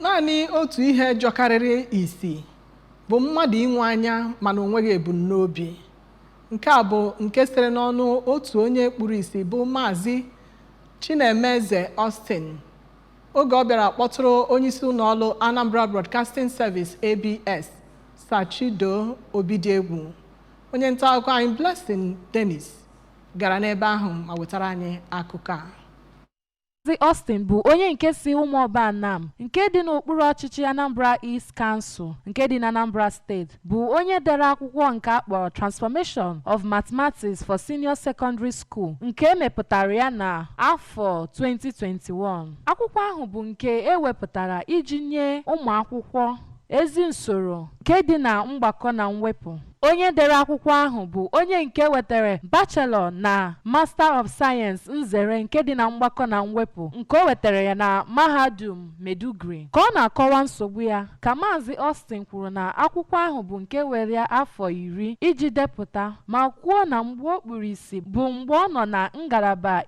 Naanị otu ihe jọkarịrị isi bụ mmadụ inwe anya mana onweghị ebumnobi. Nke a bụ nke sitere n'ọnụ otu onye kpuru isi bụ Maazị Chinemeze Austin oge ọ bịara kpọtụrụ onyeisi ụlọọrụ Anambra Broadcasting Service ABS Sachido Obidiegwu. Onye nta akụkọ anyị Blessing Dennis gara n'ebe ahụ ma wetara anyị akụkọ a. Maazị Austin bụ onye nke si Ụmụọba Anam nke dị n'okpuru ọchịchị Anambra East Council nke dị na Anambra State, bụ onye dere akwụkwọ nke akpọrọ Transformation of Mathematics for Senior Secondary School nke emepụtara ya na afọ 2021. Akwụkwọ ahụ bụ nke ewepụtara iji nye ụmụ akwụkwọ ezi usoro nke dị na mgbakọ na mwepụ. Onye dere akwụkwọ ahụ bụ onye nke wetara Bachelor na Master of Science nzere nke dị na mgbakọ na mwepụ nke o wetara ya na Mahadum Maiduguri. Ka ọ na-akọwa nsogbu ya, ka Maazị Austin kwuru na akwụkwọ ahụ bụ nke were ya afọ 10 iji depụta, ma kwuo na mgbe o kpuru isi bụ mgbe ọ nọ na ngalaba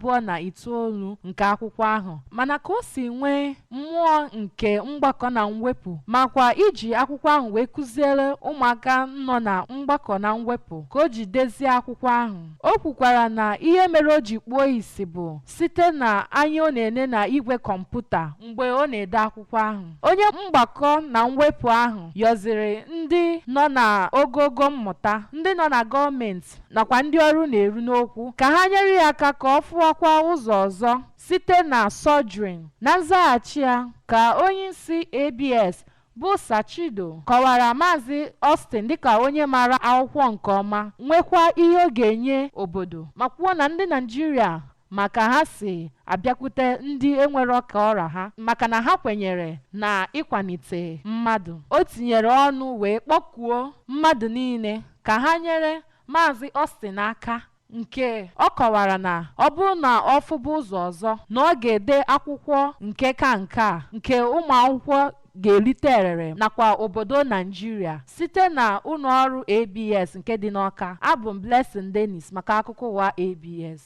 29 nke akwụkwọ ahụ, mana ka o si nwee mmụọ nke mgbakọ na mwepụ makwa iji akwụkwọ ahụ wee kụziere ụmụaka nọ na mgbakọ na mwepụ ka o ji dezie akwụkwọ ahụ. O kwukwara na ihe mere o ji kpuo isi bụ site na anya ọ na-ene na igwe kọmputa mgbe ọ na-ede akwụkwọ ahụ. Onye mgbakọ na mwepụ ahụ yọziri ndị nọ na ogogo mmụta, ndị nọ na gọọmenti nakwa ndị ọrụ na-eru n'okwu ka ha nyere ya aka ka ọ fụọkwa ụzọ ọzọ site na soldering. Na nzaghachi ya, ka onye isi ABS bụ Sachido kọwara Maazị Austin dịka onye maara akwụkwọ nke ọma, nwekwa ihe ọ ga-enye obodo, ma kwuo na ndị Naịjirịa maka ha si abịakwute ndị enwere ọka ọra ha maka na ha kwenyere na ịkwalite mmadụ. O tinyere ọnụ wee kpọkuo mmadụ niile ka ha nyere Maazị Austin aka, nke ọ kọwara na ọ bụrụ na ọ fụba ụzọ ọzọ na ọ ga-ede akwụkwọ nke ka nke a nke ụmụ akwụkwọ ga-erite erere nakwa obodo Naịjirịa site na ụlọọrụ ABS nke dị n'Awka. Abụ m Blessing Dennis maka akụkọ ụwa ABS.